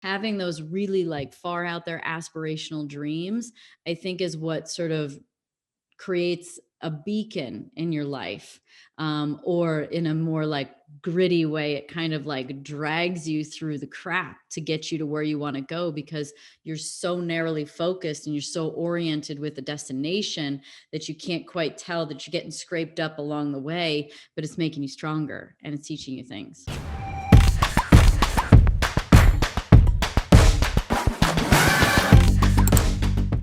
having those really like far out there aspirational dreams, I think is what sort of creates a beacon in your life, or in a more like gritty way, it kind of like drags you through the crap to get you to where you want to go, because you're so narrowly focused and you're so oriented with the destination that you can't quite tell that you're getting scraped up along the way, but it's making you stronger and it's teaching you things.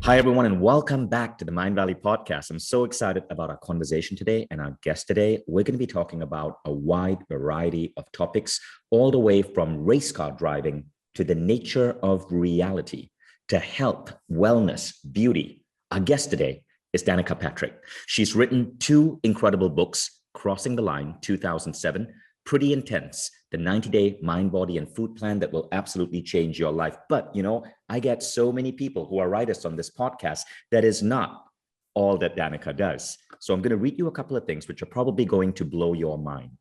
Hi, everyone, and welcome back to the Mind Valley podcast. I'm so excited about our conversation today and our guest today. We're going to be talking about a wide variety of topics, all the way from race car driving to the nature of reality, to health, wellness, beauty. Our guest today is Danica Patrick. She's written two incredible books, Crossing the Line, 2007, Pretty Intense, the 90-day mind, body, and food plan that will absolutely change your life. But, I get so many people who are writers on this podcast. That is not all that Danica does. So I'm going to read you a couple of things which are probably going to blow your mind.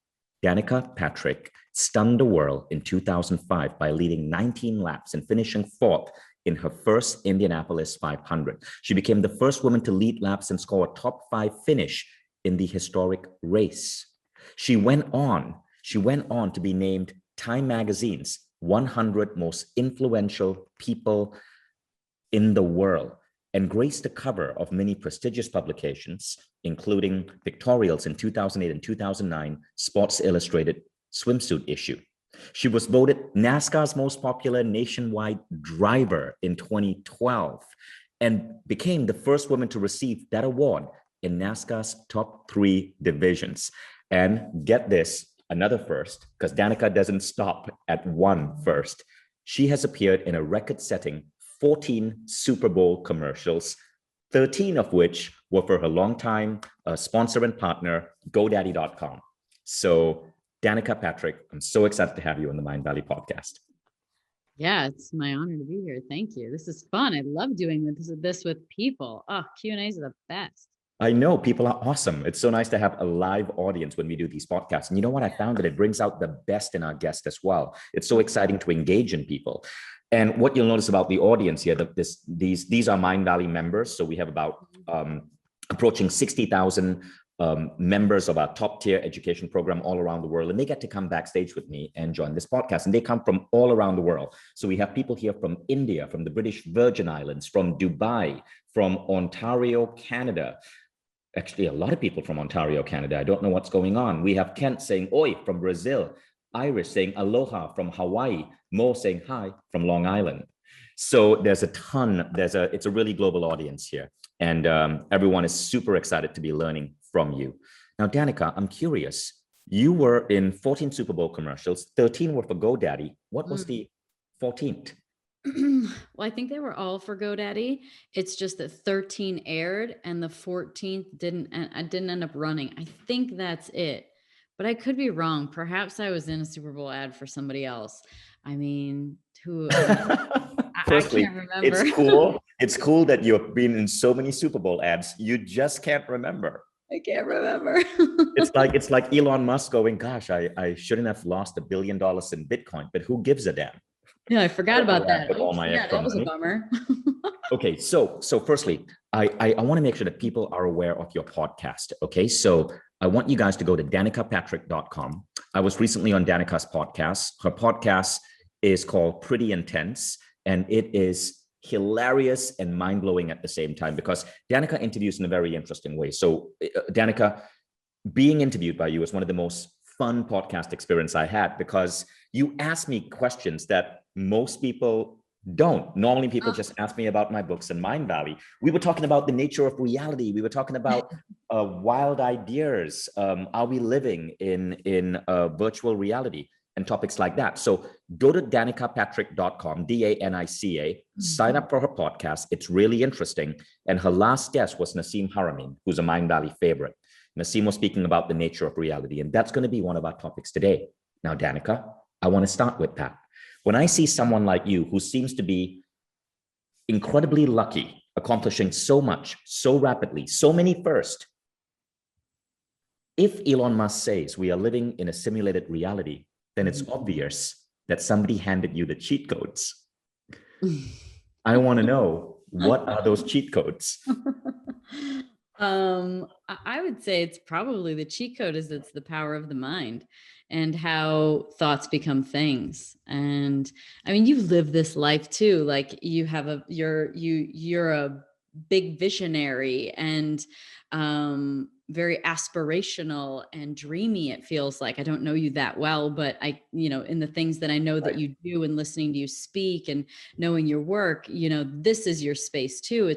Danica Patrick stunned the world in 2005 by leading 19 laps and finishing fourth in her first Indianapolis 500. She became the first woman to lead laps and score a top 5 finish in the historic race. She went on to be named Time Magazine's 100 most influential people in the world and graced the cover of many prestigious publications, including pictorials in 2008 and 2009, Sports Illustrated Swimsuit Issue. She was voted NASCAR's most popular nationwide driver in 2012 and became the first woman to receive that award in NASCAR's top 3 divisions. And get this, another first, because Danica doesn't stop at one first. She has appeared in a record-setting 14 Super Bowl commercials, 13 of which were for her longtime sponsor and partner, GoDaddy.com. So, Danica Patrick, I'm so excited to have you on the Mind Valley podcast. Yeah, it's my honor to be here. Thank you. This is fun. I love doing this with people. Oh, Q&As are the best. I know people are awesome. It's so nice to have a live audience when we do these podcasts. And you know what? I found that it brings out the best in our guests as well. It's so exciting to engage in people. And what you'll notice about the audience here, these are Mind Valley members. So we have about approaching 60,000 members of our top tier education program all around the world. And they get to come backstage with me and join this podcast. And they come from all around the world. So we have people here from India, from the British Virgin Islands, from Dubai, from Ontario, Canada. Actually, a lot of people from Ontario, Canada. I don't know what's going on. We have Kent saying oi from Brazil, Irish saying aloha from Hawaii, Mo saying hi from Long Island. So there's a ton, it's a really global audience here. And everyone is super excited to be learning from you. Now, Danica, I'm curious. You were in 14 Super Bowl commercials, 13 were for GoDaddy. What was the 14th? Well, I think they were all for GoDaddy. It's just that 13 aired and the 14th didn't end up running. I think that's it, but I could be wrong. Perhaps I was in a Super Bowl ad for somebody else. I mean, Firstly, I can't remember. It's cool. It's cool that you've been in so many Super Bowl ads. You just can't remember. I can't remember. It's like Elon Musk going, gosh, I shouldn't have lost $1 billion in Bitcoin, but who gives a damn? Yeah, I forgot about that. With all my extra that was money. a bummer. Okay, so firstly, I want to make sure that people are aware of your podcast. Okay, so I want you guys to go to danicapatrick.com. I was recently on Danica's podcast. Her podcast is called Pretty Intense, and it is hilarious and mind-blowing at the same time because Danica interviews in a very interesting way. So Danica, being interviewed by you is one of the most fun podcast experience I had because you ask me questions that most people don't. Normally people just ask me about my books and Mind Valley. We were talking about the nature of reality. We were talking about wild ideas. Are we living in virtual reality and topics like that? So go to danicapatrick.com, DANICA, sign up for her podcast. It's really interesting. And her last guest was Nassim Haramein, who's a Mind Valley favorite. Nassim was speaking about the nature of reality, and that's going to be one of our topics today. Now, Danica, I want to start with that. When I see someone like you who seems to be incredibly lucky, accomplishing so much, so rapidly, so many first, if Elon Musk says we are living in a simulated reality, then it's obvious that somebody handed you the cheat codes. I want to know, what are those cheat codes? I would say it's probably the cheat code is it's the power of the mind and how thoughts become things. And I mean, you live this life too. Like you're a big visionary and very aspirational and dreamy. It feels like I don't know you that well, but in the things that I know that Right. you do and listening to you speak and knowing your work, this is your space too.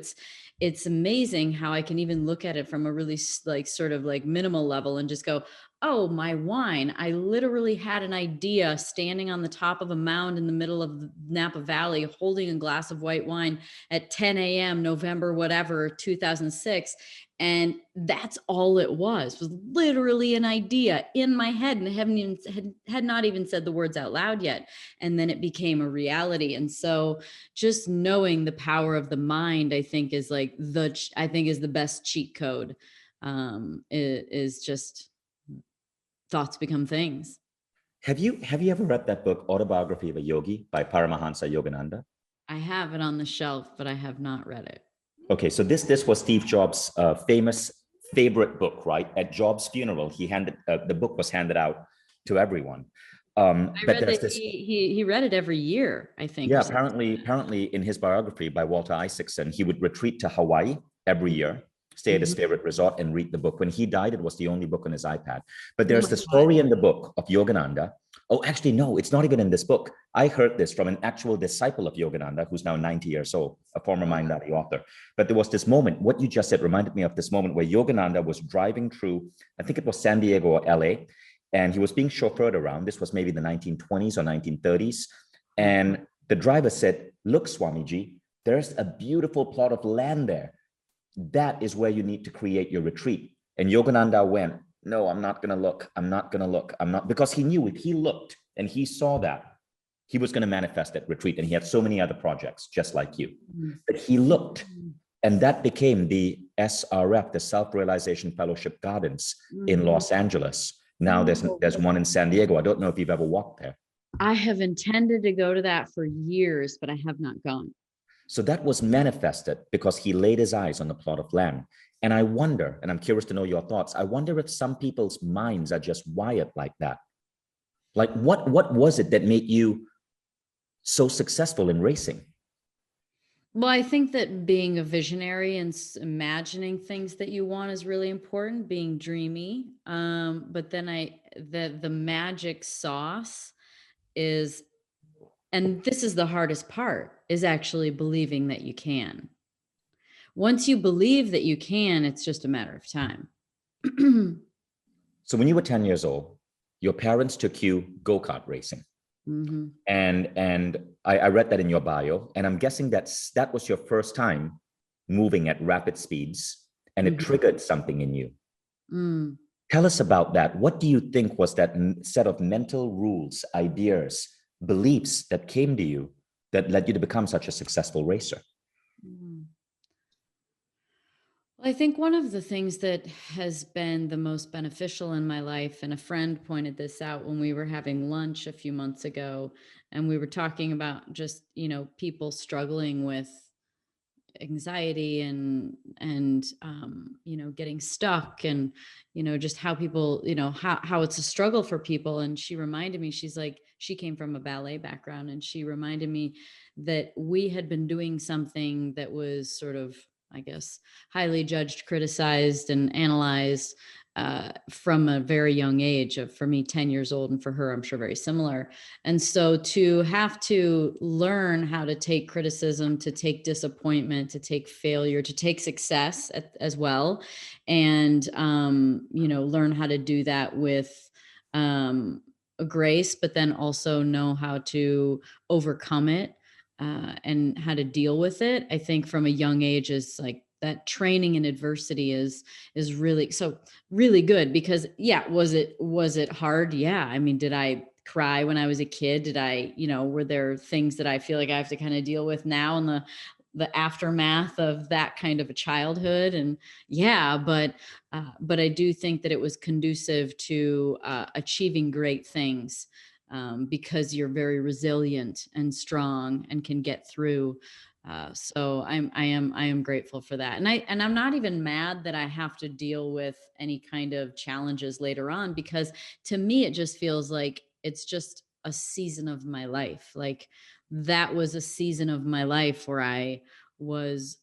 It's amazing how I can even look at it from a really like sort of like minimal level and just go, oh, my wine. I literally had an idea standing on the top of a mound in the middle of the Napa Valley, holding a glass of white wine at 10 a.m., November, whatever, 2006. And that's all it was literally an idea in my head. And I haven't even had not even said the words out loud yet. And then it became a reality. And so just knowing the power of the mind, I think is like is the best cheat code. Is just thoughts become things. Have you ever read that book, Autobiography of a Yogi by Paramahansa Yogananda? I have it on the shelf, but I have not read it. Okay, so this was Steve Jobs' famous favorite book, right? At Jobs' funeral, the book was handed out to everyone. I But read there's that this, he read it every year, I think, yeah, or something. apparently in his biography by Walter Isaacson, he would retreat to Hawaii every year, stay at his Mm-hmm. favorite resort, and read the book. When he died, it was the only book on his iPad. But Oh there's my the God. story in the book of Yogananda. Oh, actually, no, it's not even in this book. I heard this from an actual disciple of Yogananda, who's now 90 years old, a former Oh, Mind Valley author. But there was this moment, what you just said reminded me of this moment where Yogananda was driving through, I think it was San Diego or LA, and he was being chauffeured around. This was maybe the 1920s or 1930s. wow. And the driver said, look, Swamiji, there's a beautiful plot of land there. That is where you need to create your retreat. And Yogananda went, no, I'm not going to look. I'm not going to look. I'm not, because he knew if he looked and he saw that, he was going to manifest that retreat. And he had so many other projects just like you. But he looked, and that became the SRF, the Self-Realization Fellowship Gardens in Mm-hmm. Los Angeles. Now Oh, there's one in San Diego. I don't know if you've ever walked there. I have intended to go to that for years, but I have not gone. So that was manifested because he laid his eyes on the plot of land. And I wonder, and I'm curious to know your thoughts, I wonder if some people's minds are just wired like that. Like what was it that made you so successful in racing? Well, I think that being a visionary and imagining things that you want is really important, being dreamy. But then the magic sauce is, and this is the hardest part, is actually believing that you can. Once you believe that you can, it's just a matter of time. So when you were 10 years old, your parents took you go-kart racing. Mm-hmm. And I read that in your bio, and I'm guessing that was your first time moving at rapid speeds, and it Mm-hmm. triggered something in you. Mm. Tell us about that. What do you think was that set of mental rules, ideas, beliefs that came to you that led you to become such a successful racer? Mm. Well, I think one of the things that has been the most beneficial in my life, and a friend pointed this out when we were having lunch a few months ago, and we were talking about just, people struggling with anxiety and getting stuck and just how people how it's a struggle for people. And she reminded me, she's like, she came from a ballet background, and she reminded me that we had been doing something that was sort of, I guess, highly judged, criticized, and analyzed from a very young age, of, for me, 10 years old, and for her, I'm sure, very similar. And so to have to learn how to take criticism, to take disappointment, to take failure, to take success as well, and learn how to do that with a grace, but then also know how to overcome it and how to deal with it. I think from a young age is like that training in adversity is really good, because yeah, was it hard? Yeah. I mean, did I cry when I was a kid? Did I, were there things that I feel like I have to kind of deal with now in the aftermath of that kind of a childhood? And yeah, but I do think that it was conducive to achieving great things because you're very resilient and strong and can get through. So I am grateful for that. And I'm not even mad that I have to deal with any kind of challenges later on, because to me, it just feels like it's just a season of my life. Like that was a season of my life where I was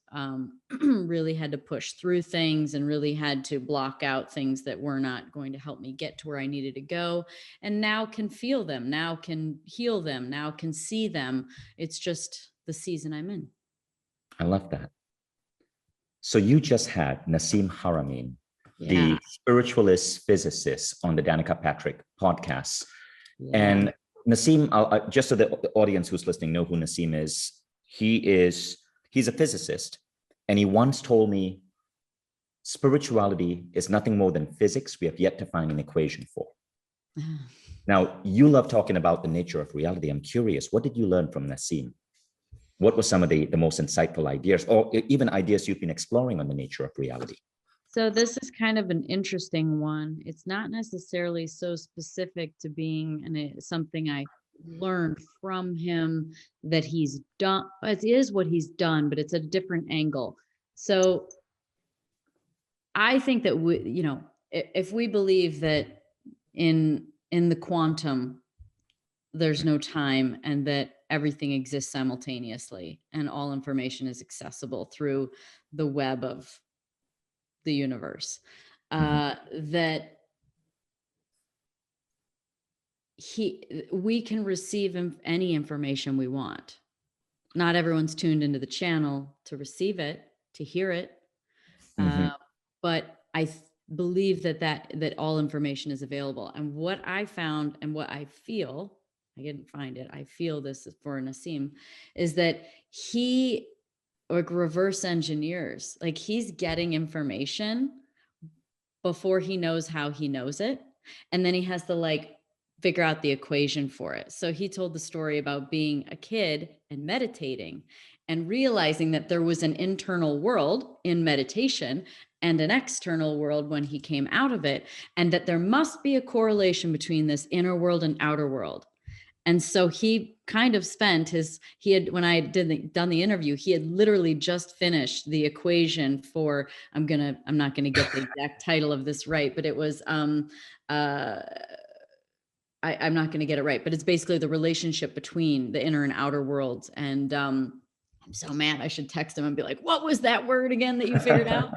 really had to push through things and really had to block out things that were not going to help me get to where I needed to go. And now can feel them, now can heal them, now can see them. It's just the season I'm in. I love that. So you just had Nassim Haramein, Yeah. the spiritualist physicist, on the Danica Patrick podcast. Yeah. And Nassim, just so the audience who's listening know who Nassim is, he's a physicist, and he once told me, spirituality is nothing more than physics we have yet to find an equation for. Now, you love talking about the nature of reality. I'm curious, what did you learn from Nassim? What were some of the most insightful ideas, or even ideas you've been exploring on the nature of reality? So this is kind of an interesting one. It's not necessarily so specific to being something I learned from him that he's done. It is what he's done, but it's a different angle. So I think that if we believe that in the quantum, there's no time, and that everything exists simultaneously and all information is accessible through the web of the universe, that we can receive any information we want. Not everyone's tuned into the channel to receive it, to hear it. But I believe that all information is available. And what I found and what I feel, I didn't find it, I feel this for Nassim, is that he like reverse engineers, like he's getting information before he knows how he knows it. And then he has to like figure out the equation for it. So he told the story about being a kid and meditating and realizing that there was an internal world in meditation and an external world when he came out of it, and that there must be a correlation between this inner world and outer world. And so he kind of spent when I done the interview, he had literally just finished the equation for, I'm not gonna get the exact title of this right, but it was, I'm not going to get it right, but it's basically the relationship between the inner and outer worlds. And I'm so mad. I should text him and be like, what was that word again that you figured out?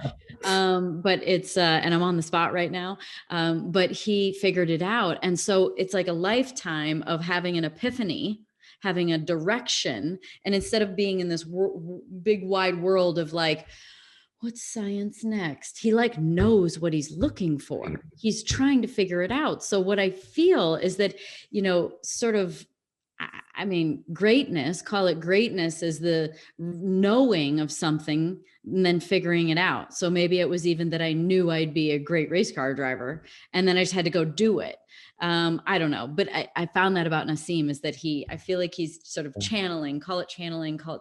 But it's, and I'm on the spot right now. But he figured it out. And so it's like a lifetime of having an epiphany, having a direction. And instead of being in this big wide world of like, what's science next? He like knows what he's looking for. He's trying to figure it out. So what I feel is that, sort of, I mean, greatness, call it greatness, is the knowing of something and then figuring it out. So maybe it was even that I knew I'd be a great race car driver and then I just had to go do it. I don't know, but I found that about Nassim, is that I feel like he's sort of channeling, call it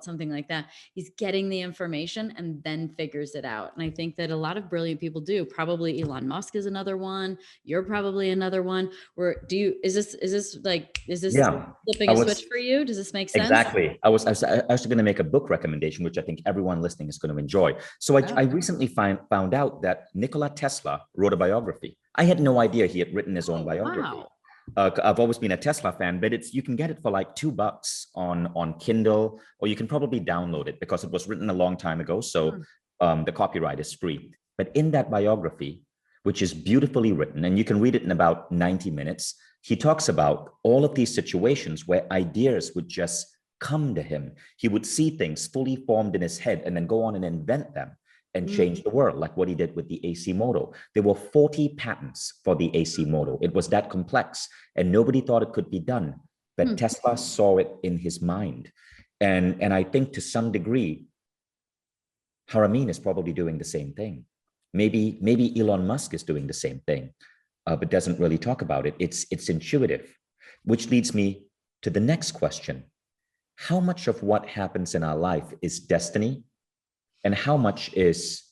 something like that. He's getting the information and then figures it out. And I think that a lot of brilliant people do. Probably Elon Musk is another one. You're probably another one. Is this Yeah, flipping a switch for you? Does this make sense? Exactly. I was actually going to make a book recommendation, which I think everyone listening is going to enjoy. So I recently found out that Nikola Tesla wrote a biography. I had no idea he had written his own biography. Wow. I've always been a Tesla fan, but you can get it for like $2 on Kindle, or you can probably download it because it was written a long time ago. So the copyright is free. But in that biography, which is beautifully written, and you can read it in about 90 minutes, he talks about all of these situations where ideas would just come to him. He would see things fully formed in his head and then go on and invent them and change the world, like what he did with the AC motor. There were 40 patents for the AC motor. It was that complex, and nobody thought it could be done. But Tesla saw it in his mind. And I think to some degree, Haramein is probably doing the same thing. Maybe Elon Musk is doing the same thing, but doesn't really talk about it. It's intuitive, which leads me to the next question. How much of what happens in our life is destiny, and how much is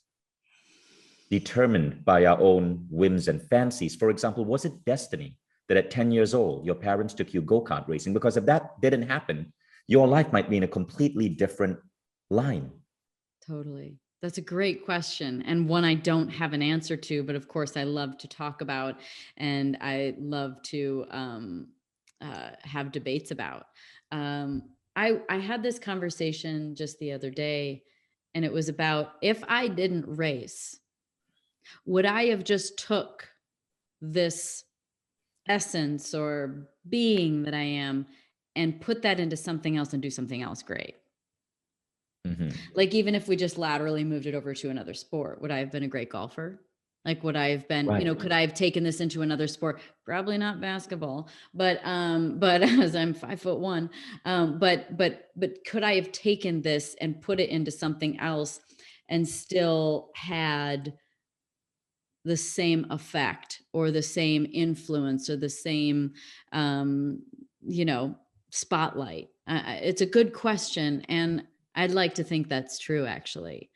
determined by our own whims and fancies? For example, was it destiny that at 10 years old, your parents took you go-kart racing? Because if that didn't happen, your life might be in a completely different line. Totally. That's a great question, and one I don't have an answer to, but of course I love to talk about, and I love to have debates about. I had this conversation just the other day, and it was about, if I didn't race, would I have just took this essence or being that I am and put that into something else and do something else great? Mm-hmm. Like, even if we just laterally moved it over to another sport, would I have been a great golfer? Like, would I have been, Right. could I have taken this into another sport? Probably not basketball, but as I'm 5'1", but could I have taken this and put it into something else and still had the same effect or the same influence or the same, um, you know, spotlight? It's a good question. And I'd like to think that's true, actually.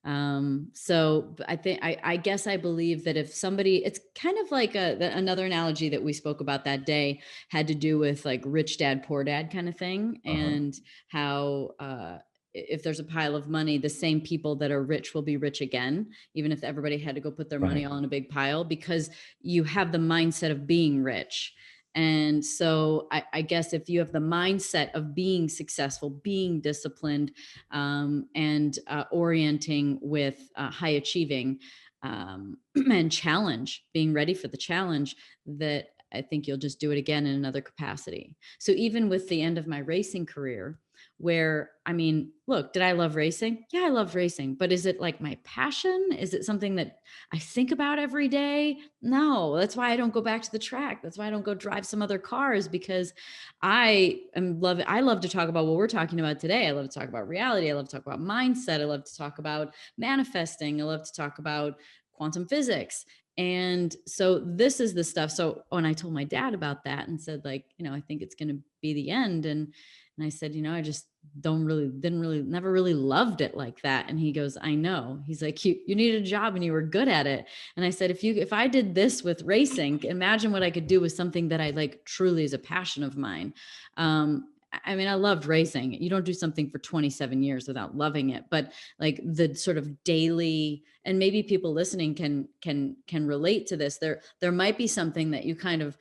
So I think, I guess I believe that if somebody, it's kind of like another analogy that we spoke about that day had to do with like rich dad, poor dad kind of thing. Uh-huh. And how, if there's a pile of money, the same people that are rich will be rich again, even if everybody had to go put their money Right. all in a big pile, because you have the mindset of being rich. And so I guess if you have the mindset of being successful, being disciplined, and orienting with high achieving, and challenge, being ready for the challenge, that I think you'll just do it again in another capacity. So even with the end of my racing career, where, I mean, look, did I love racing? Yeah, I love racing, but is it like my passion? Is it something that I think about every day? No, that's why I don't go back to the track. That's why I don't go drive some other cars, because I love to talk about what we're talking about today. I love to talk about reality. I love to talk about mindset. I love to talk about manifesting. I love to talk about quantum physics. And so this is the stuff. So when I told my dad about that and said, like, I think it's going to be the end. And I said, I just never really loved it like that. And he goes, I know. He's like, you needed a job and you were good at it. And I said, if I did this with racing, imagine what I could do with something that I like truly is a passion of mine. I mean, I loved racing. You don't do something for 27 years without loving it, but like the sort of daily, and maybe people listening can relate to this. There might be something that you kind of,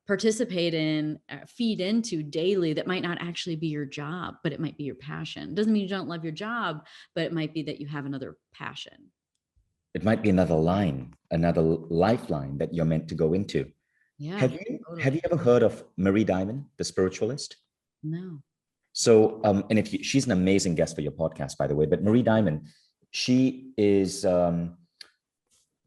participate in, feed into daily, that might not actually be your job, but it might be your passion. Doesn't mean you don't love your job, but it might be that you have another passion. It might be another line, another lifeline that you're meant to go into. Yeah, Have you totally. ever heard of Marie Diamond, the spiritualist? No. So, and she's an amazing guest for your podcast, by the way. But Marie Diamond, she is.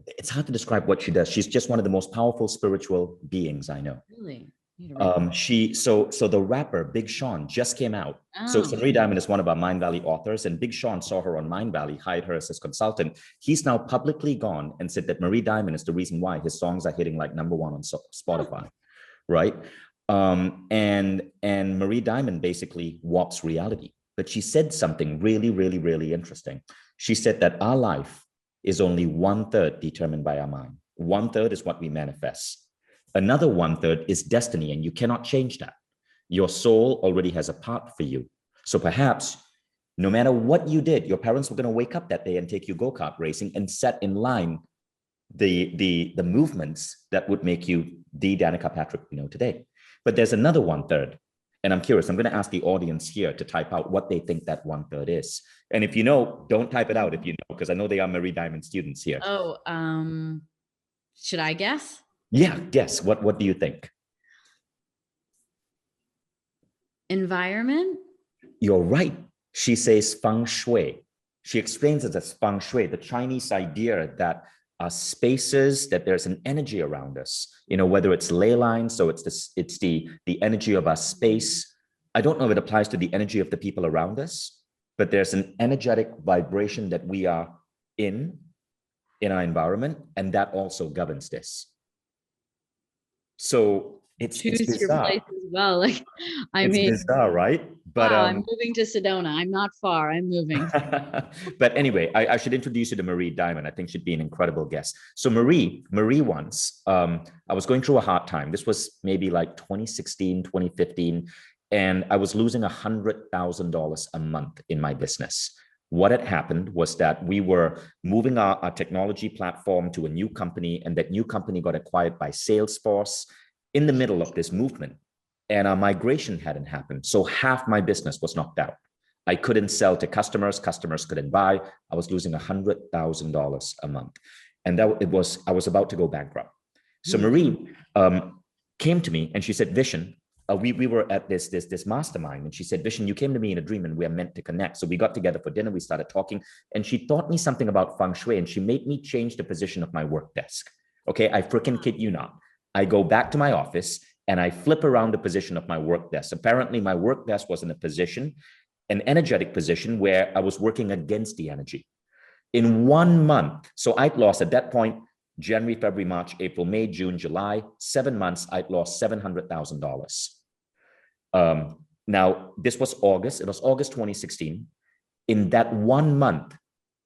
It's hard to describe what she does. She's just one of the most powerful spiritual beings I know. Really? Need to write that. So the rapper Big Sean just came out. So Oh, Marie Diamond is one of our Mind Valley authors, and Big Sean saw her on Mind Valley, hired her as his consultant. He's now publicly gone and said that Marie Diamond is the reason why his songs are hitting like #1 on Spotify, right? And Marie Diamond basically warps reality. But she said something really, really, really interesting. She said that our life is only 1/3 determined by our mind. 1/3 is what we manifest. Another 1/3 is destiny, and you cannot change that. Your soul already has a part for you. So perhaps no matter what you did, your parents were going to wake up that day and take you go-kart racing and set in line the movements that would make you the Danica Patrick we know today. But there's another 1/3. And I'm curious, I'm going to ask the audience here to type out what they think that 1/3 is. And if you know, don't type it out if you know, because I know they are Marie Diamond students here. oh, should I guess? Yeah, guess. What do you think? Environment? You're right. She says Feng Shui. She explains it as Feng Shui, the Chinese idea that spaces, that there's an energy around us, whether it's ley lines, so it's the energy of our space. I don't know if it applies to the energy of the people around us, but there's an energetic vibration that we are in our environment, and that also governs this. So It's choose your place bizarre. as well. Like, I It's mean, bizarre, right? But wow, I'm moving to Sedona. I'm not far. I'm moving. but anyway, I should introduce you to Marie Diamond. I think she'd be an incredible guest. So Marie once, I was going through a hard time. This was maybe like 2016, 2015, and I was losing $100,000 a month in my business. What had happened was that we were moving our technology platform to a new company, and that new company got acquired by Salesforce in the middle of this movement. And our migration hadn't happened. So half my business was knocked out. I couldn't sell to customers. Customers couldn't buy. I was losing $100,000 a month. And I was about to go bankrupt. So Hmm. Marie came to me and she said, Vishen, we were at this mastermind, and she said, Vishen, you came to me in a dream and we are meant to connect. So we got together for dinner. We started talking, and she taught me something about Feng Shui, and she made me change the position of my work desk. Okay, I freaking kid you not. I go back to my office and I flip around the position of my work desk. Apparently, my work desk was in a position, an energetic position, where I was working against the energy. In 1 month, so I'd lost at that point January, February, March, April, May, June, July, 7 months, I'd lost $700,000. Now, this was August. It was August 2016. In that 1 month,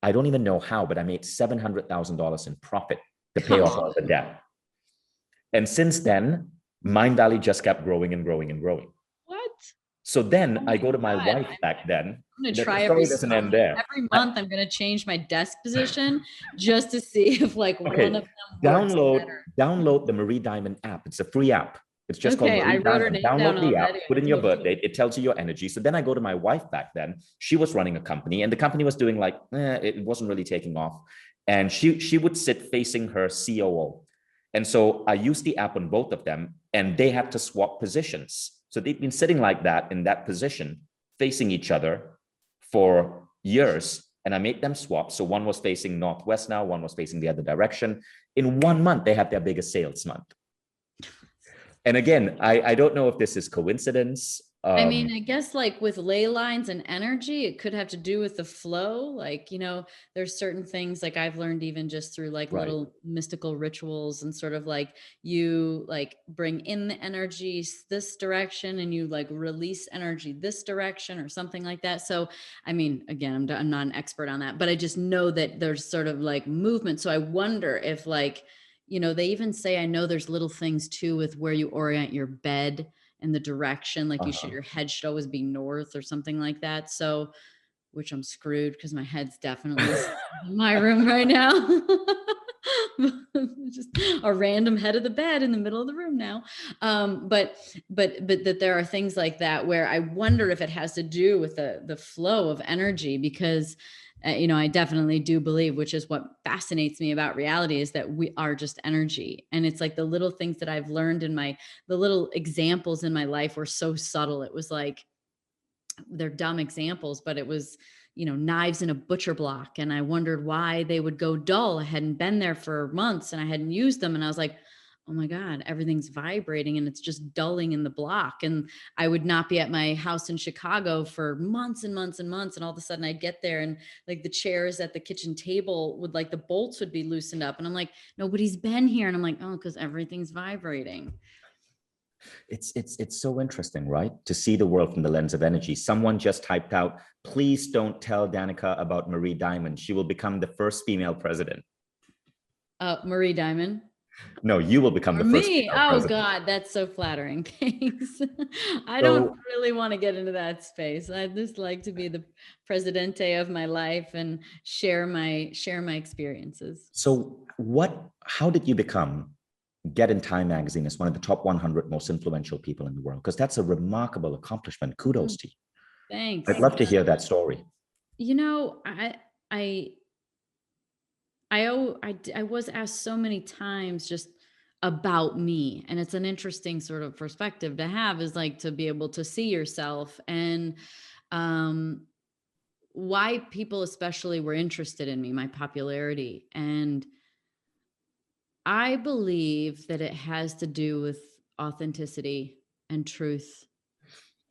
I don't even know how, but I made $700,000 in profit to pay off all the debt. And since then, Mind Valley just kept growing and growing and growing. What? So then Oh I my go to my God. wife back then. I'm gonna The try story doesn't end there. every month. I'm gonna change my desk position just to see if like one Okay, of them works better. download the Marie Diamond app. It's a free app. It's just called Okay, I Marie wrote her Diamond. name down Download the already. app, put in I'm your gonna birth date. It tells you your energy. So then I go to my wife back then. She was running a company, and the company was doing like, it wasn't really taking off. And she would sit facing her COO. And so I used the app on both of them, and they had to swap positions. So they've been sitting like that in that position, facing each other for years. And I made them swap. So one was facing northwest now, one was facing the other direction. In 1 month, they had their biggest sales month. And again, I don't know if this is coincidence. I mean, I guess like with ley lines and energy, it could have to do with the flow. Like, there's certain things like I've learned even just through like Right. little mystical rituals, and sort of like you like bring in the energy this direction and you like release energy this direction or something like that. So, I mean, again, I'm not an expert on that, but I just know that there's sort of like movement. So I wonder if like, they even say, I know there's little things too with where you orient your bed and the direction, like your head should always be north or something like that. So, which I'm screwed because my head's definitely in my room right now. Just a random head of the bed in the middle of the room now. But that there are things like that where I wonder if it has to do with the flow of energy, because I definitely do believe, which is what fascinates me about reality, is that we are just energy. And it's like the little things that I've learned the little examples in my life were so subtle. It was like, they're dumb examples, but it was, knives in a butcher block. And I wondered why they would go dull. I hadn't been there for months and I hadn't used them. And I was like, oh my God, everything's vibrating and it's just dulling in the block. And I would not be at my house in Chicago for months and months and months. And all of a sudden I'd get there and like the chairs at the kitchen table would like the bolts would be loosened up. And I'm like, nobody's been here. And I'm like, oh, because everything's vibrating. It's so interesting, right? To see the world from the lens of energy. Someone just typed out, please don't tell Danica about Marie Diamond. She will become the first female president. Marie Diamond. No, you will become For the first me, female oh president. God, that's so flattering. Thanks. I don't So, really want to get into that space. I just like to be the presidente of my life and share my experiences. so how did you get in Time magazine as one of the top 100 most influential people in the world? Because that's a remarkable accomplishment. Kudos to you. I'd Thanks. love to hear that story. I I was asked so many times just about me, and it's an interesting sort of perspective to have, is like to be able to see yourself, and um why people especially were interested in me, my popularity. And I believe that it has to do with authenticity and truth,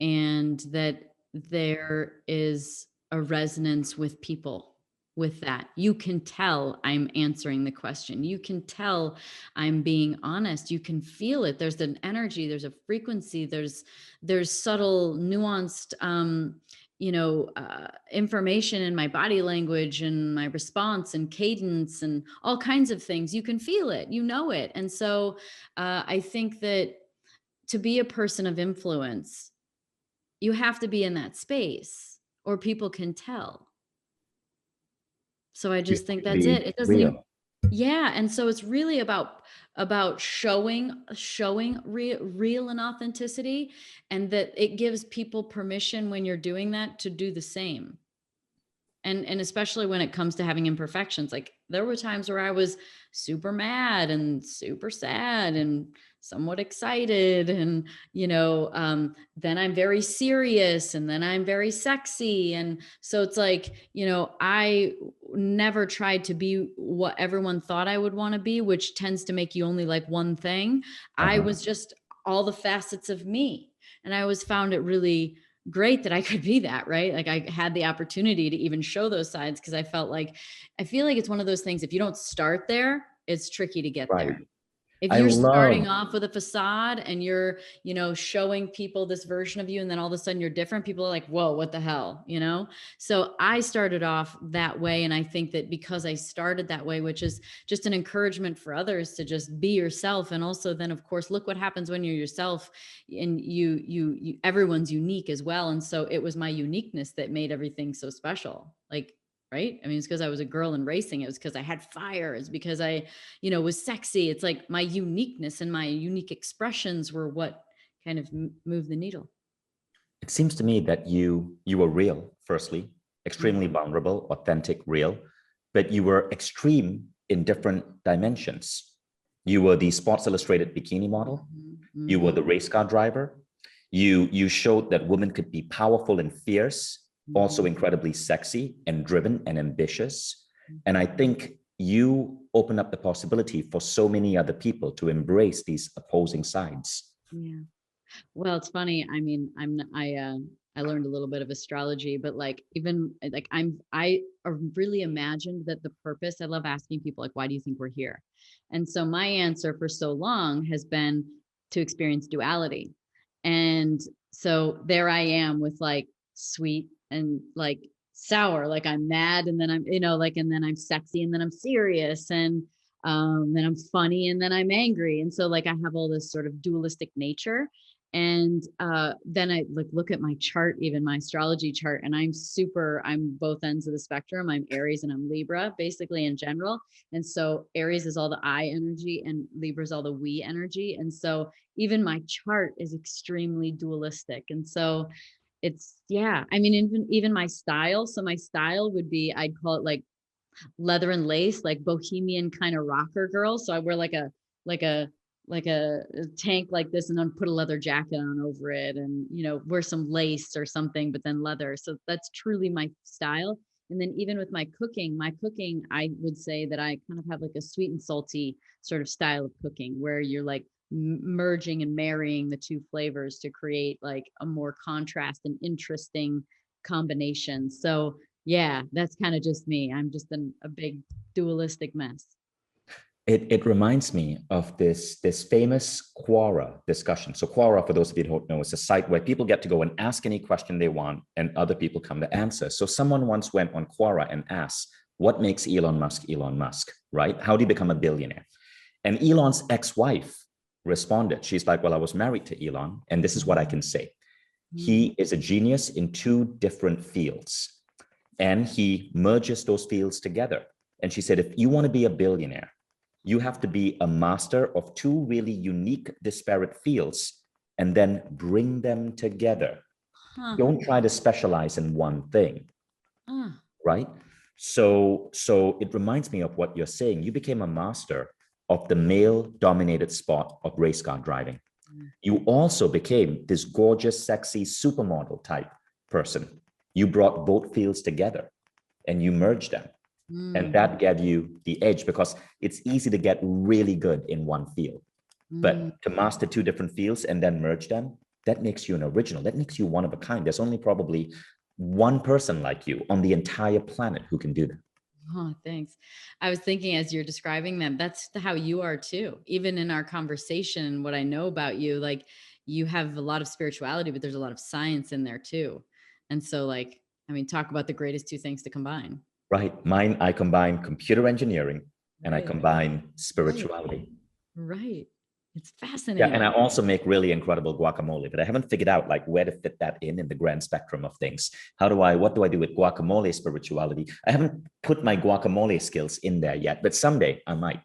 and that there is a resonance with people. with that. You can tell I'm answering the question. You can tell I'm being honest. You can feel it. There's an energy, there's a frequency, there's subtle, nuanced, information in my body language and my response and cadence and all kinds of things. You can feel it, you know it. And so I think that to be a person of influence, you have to be in that space or people can tell. So I You just have think to that's be it. It doesn't even, real. yeah. And so it's really about showing real and authenticity, and that it gives people permission when you're doing that to do the same. And especially when it comes to having imperfections, like there were times where I was super mad and super sad and somewhat excited, and then I'm very serious, and then I'm very sexy. And so it's like, I never tried to be what everyone thought I would want to be, which tends to make you only like one thing. I Uh-huh. was just all the facets of me, and I always found it really great that I could be that, right? Like I had the opportunity to even show those sides, because I feel like it's one of those things, if you don't start there, it's tricky to get Right. there. If I you're starting love, off with a facade and you're, showing people this version of you, and then all of a sudden you're different, people are like, whoa, what the hell, So I started off that way. And I think that because I started that way, which is just an encouragement for others to just be yourself. And also then, of course, look what happens when you're yourself, and you everyone's unique as well. And so it was my uniqueness that made everything so special. Like, right? I mean, it's because I was a girl in racing. It was because I had fire. It's because I was sexy. It's like my uniqueness and my unique expressions were what kind of moved the needle. it seems to me that you were real, firstly, Mm-hmm. extremely vulnerable, authentic, real, but you were extreme in different dimensions. You were the Sports Illustrated bikini model. You were Mm-hmm. the race car driver. You showed that women could be powerful and fierce, also Mm-hmm. incredibly sexy and driven and ambitious. And I Mm-hmm. think you open up the possibility for so many other people to embrace these opposing sides. Yeah. Well, it's funny. I mean, I learned a little bit of astrology, but like even like I really imagined that the purpose. I love asking people like, why do you think we're here? And so my answer for so long has been to experience duality. And so there I am with like sweet and like sour, like I'm mad and then I'm, like, and then I'm sexy and then I'm serious, and then I'm funny and then I'm angry. And so like I have all this sort of dualistic nature. And then I like look at my chart, even my astrology chart, and I'm both ends of the spectrum. I'm Aries and I'm Libra, basically in general. And so Aries is all the I energy and Libra is all the we energy. And so even my chart is extremely dualistic. And so it's, yeah, I mean, even my style. So my style would be, I'd call it like leather and lace, like bohemian kind of rocker girl. So I wear like a like a tank like this, and then put a leather jacket on over it, and wear some lace or something, but then leather. So that's truly my style. And then even with my cooking, I would say that I kind of have like a sweet and salty sort of style of cooking, where you're like merging and marrying the two flavors to create like a more contrast and interesting combination. So yeah, that's kind of just me. I'm just a big dualistic mess. It reminds me of this famous Quora discussion. So Quora, for those of you who don't know, is a site where people get to go and ask any question they want, and other people come to answer. So someone once went on Quora and asked, what makes Elon Musk Elon Musk, right? How do you become a billionaire? And Elon's ex-wife responded. She's like, well, I was married to Elon, and this is what I can say. Mm, He is a genius in two different fields, and he merges those fields together. And she said, if you want to be a billionaire, you have to be a master of two really unique, disparate fields, and then bring them together. huh, Don't try to specialize in one thing, uh, right? So it reminds me of what you're saying. You became a master of the male-dominated sport of race car driving. You also became this gorgeous, sexy supermodel type person. You brought both fields together and you merged them. And mm, that gave you the edge, because it's easy to get really good in one field. mm. But to master two different fields and then merge them, that makes you an original. That makes you one of a kind. There's only probably one person like you on the entire planet who can do that. Oh, thanks. I was thinking as you're describing them, that's how you are too. Even in our conversation, what I know about you, like you have a lot of spirituality, but there's a lot of science in there too. And so like, I mean, talk about the greatest two things to combine. Right. Mine, I combine computer engineering and I Right. combine Right. spirituality. Right. It's Yeah, and I fascinating. also make really incredible guacamole, but I haven't figured out like where to fit that in the grand spectrum of things. What do I do with guacamole spirituality? I haven't put my guacamole skills in there yet, but someday I might.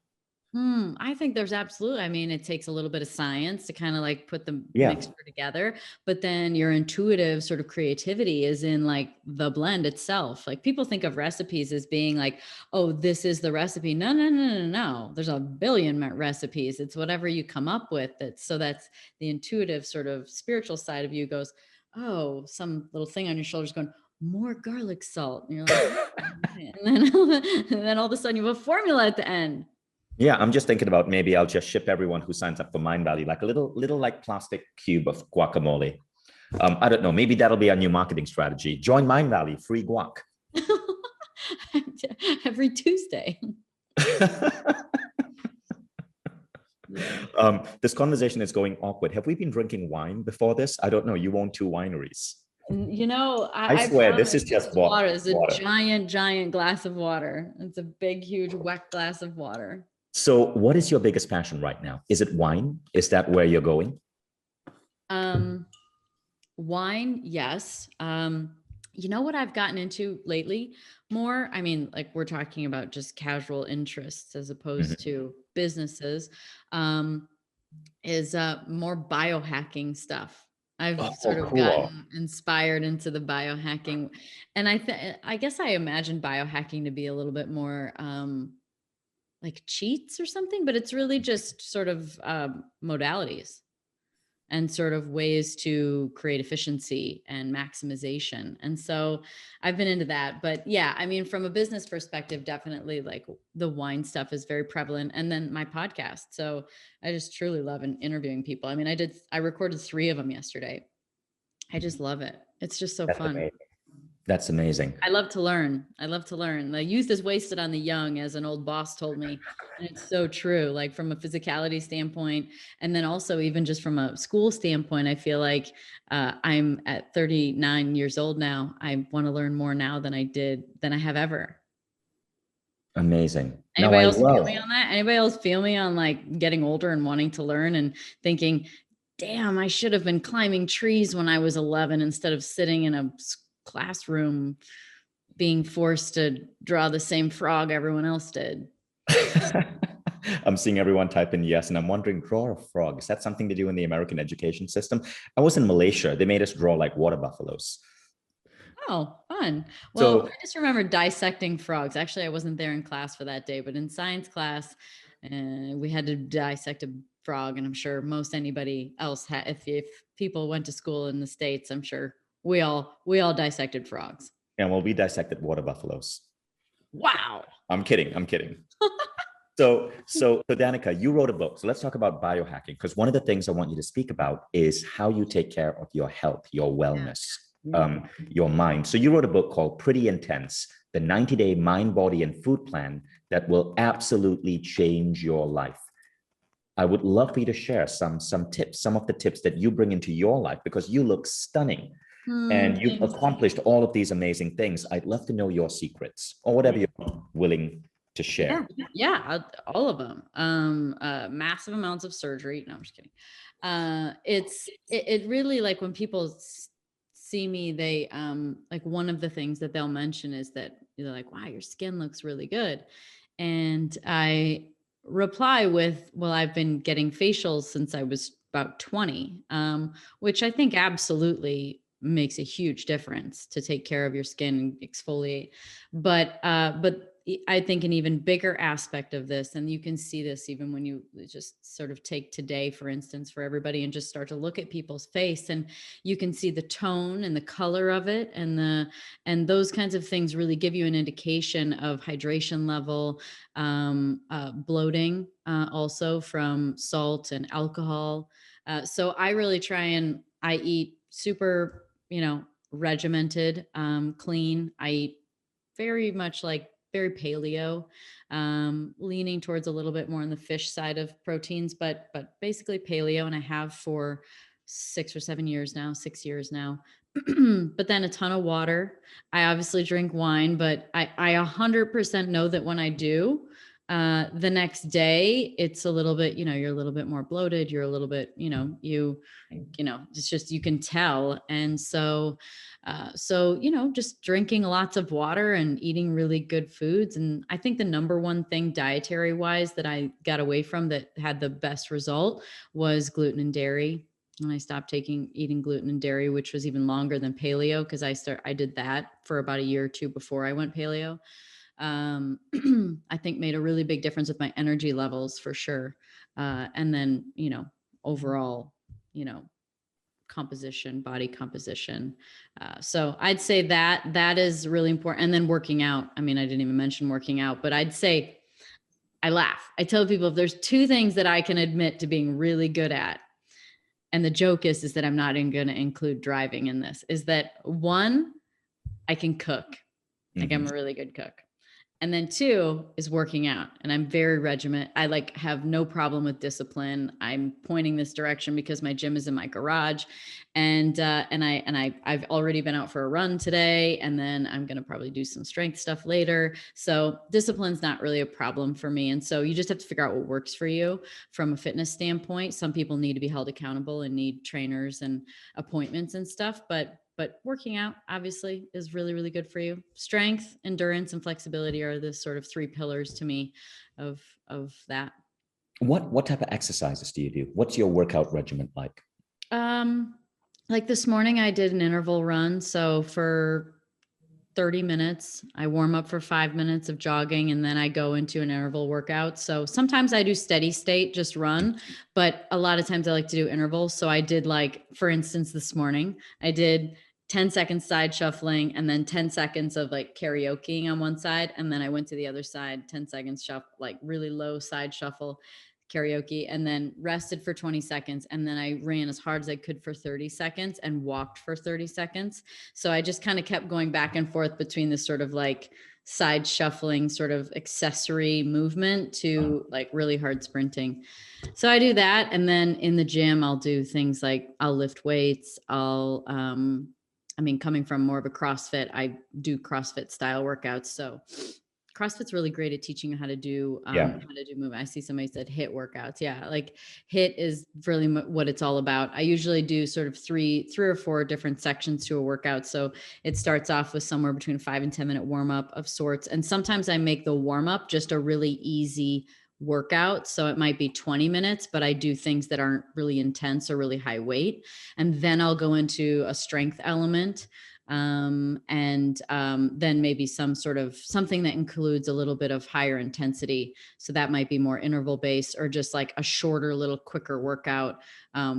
I think there's absolutely, I mean, it takes a little bit of science to kind of like put the Yeah. mixture together, but then your intuitive sort of creativity is in like the blend itself. Like people think of recipes as being like, oh, this is the recipe. No, no, no, no, no. There's a billion recipes. It's whatever you come up with. So that's the intuitive sort of spiritual side of you goes, oh, some little thing on your shoulders going, more garlic salt. And you're like, okay. And then, and then all of a sudden you have a formula at the end. Yeah, I'm just thinking about maybe I'll just ship everyone who signs up for Mind Valley like a little like plastic cube of guacamole. I don't know. Maybe that'll be a new marketing strategy. Join Mind Valley, free guac. Every Tuesday. This conversation is going awkward. Have we been drinking wine before this? I don't know. You own two wineries. You know, I I swear, promise this is this just is water. It's a water. giant, giant glass of water. It's a big, huge, wet glass of water. So, what is your biggest passion right now? Is it wine? Is that where you're going? Um, Wine, yes. You know what I've gotten into lately more? I mean, like we're talking about just casual interests as opposed Mhm. to businesses. Um, is more biohacking stuff. I've Oh, sort of cool. gotten inspired into the biohacking, and I guess I imagine biohacking to be a little bit more like cheats or something, but it's really just sort of modalities and sort of ways to create efficiency and maximization. And so I've been into that. But yeah, I mean, from a business perspective, definitely like the wine stuff is very prevalent. And then my podcast. So I just truly love interviewing people. I mean, I recorded 3 of them yesterday. I just love it. It's just so That's fun. amazing. That's amazing. I love to learn. I love to learn. The youth is wasted on the young, as an old boss told me. And it's so true, like from a physicality standpoint. And then also, even just from a school standpoint, I feel like I'm at 39 years old now. I want to learn more now than I have ever. Amazing. Now Anybody I else feel me love. on that? Anybody else feel me on like getting older and wanting to learn and thinking, damn, I should have been climbing trees when I was 11 instead of sitting in a classroom being forced to draw the same frog everyone else did. I'm seeing everyone type in yes, and I'm wondering, draw a frog. Is that something to do in the American education system? I was in Malaysia. They made us draw like water buffaloes. Oh, fun. Well, So I just remember dissecting frogs. Actually, I wasn't there in class for that day, but in science class, we had to dissect a frog. And I'm sure most anybody else had, if people went to school in the States, I'm sure we all dissected frogs. and well, we dissected water buffaloes. Wow. I'm kidding. I'm kidding. So Danica, you wrote a book. So let's talk about biohacking, because one of the things I want you to speak about is how you take care of your health, your Yeah. wellness, Yeah. your mind. So you wrote a book called Pretty Intense, the 90-day mind, body, and food plan that will absolutely change your life. I would love for you to share some tips, some of the tips that you bring into your life, because you look stunning and you've Thanks. accomplished all of these amazing things. I'd love to know your secrets or whatever you're willing to Yeah, share. yeah, all of them. Massive amounts of surgery. No, I'm just kidding. It really, like when people see me, they like one of the things that they'll mention is that they're like, "Wow, your skin looks really good," and I reply with, "Well, I've been getting facials since I was about 20," which I think absolutely makes a huge difference to take care of your skin and exfoliate. But I think an even bigger aspect of this, and you can see this even when you just sort of take today, for instance, for everybody and just start to look at people's face, and you can see the tone and the color of it, and those kinds of things really give you an indication of hydration level, bloating, also from salt and alcohol. So I really try and I eat super, regimented, clean. I eat very much like very paleo, leaning towards a little bit more on the fish side of proteins, but basically paleo. And I have for 6 years now. But then a ton of water. I obviously drink wine, but I 100% know that when I do, the next day, it's a little bit, you're a little bit more bloated. You're a little bit, it's just, you can tell. And so, just drinking lots of water and eating really good foods. And I think the number one thing dietary wise that I got away from that had the best result was gluten and dairy. And I stopped eating gluten and dairy, which was even longer than paleo, because I did that for about a year or two before I went paleo. I think made a really big difference with my energy levels for sure. And then, overall, body composition. So I'd say that is really important. And then working out. I mean, I didn't even mention working out, but I'd say I laugh. I tell people if there's two things that I can admit to being really good at, and the joke is that I'm not even going to include driving in this, is that one, I can cook. Like I'm a really good cook. And then two is working out. And I'm very regiment. I have no problem with discipline. I'm pointing this direction because my gym is in my garage. And I've already been out for a run today. And then I'm going to probably do some strength stuff later. So discipline's not really a problem for me. And so you just have to figure out what works for you from a fitness standpoint. Some people need to be held accountable and need trainers and appointments and stuff, but working out obviously is really, really good for you. Strength, endurance, and flexibility are the sort of three pillars to me of that. What type of exercises do you do? What's your workout regimen like? Like this morning I did an interval run. So for 30 minutes, I warm up for 5 minutes of jogging, and then I go into an interval workout. So sometimes I do steady state, just run, but a lot of times I like to do intervals. So I did, for instance, this morning, I did 10 seconds side shuffling and then 10 seconds of karaokeing on one side. And then I went to the other side, 10 seconds shuffle, really low side shuffle karaoke, and then rested for 20 seconds. And then I ran as hard as I could for 30 seconds and walked for 30 seconds. So I just kind of kept going back and forth between this sort of side shuffling sort of accessory movement to really hard sprinting. So I do that. And then in the gym, I'll do things I'll lift weights. Coming from more of a CrossFit, I do CrossFit style workouts. So CrossFit's really great at teaching you how to do movement. I see somebody said HIIT workouts. Yeah, HIIT is really what it's all about. I usually do sort of three or four different sections to a workout. So it starts off with somewhere between 5 and 10 minute warm up of sorts, and sometimes I make the warm up just a really easy workout. So it might be 20 minutes, but I do things that aren't really intense or really high weight, and then I'll go into a strength element. Then maybe something that includes a little bit of higher intensity. So that might be more interval based, or just a shorter, little quicker workout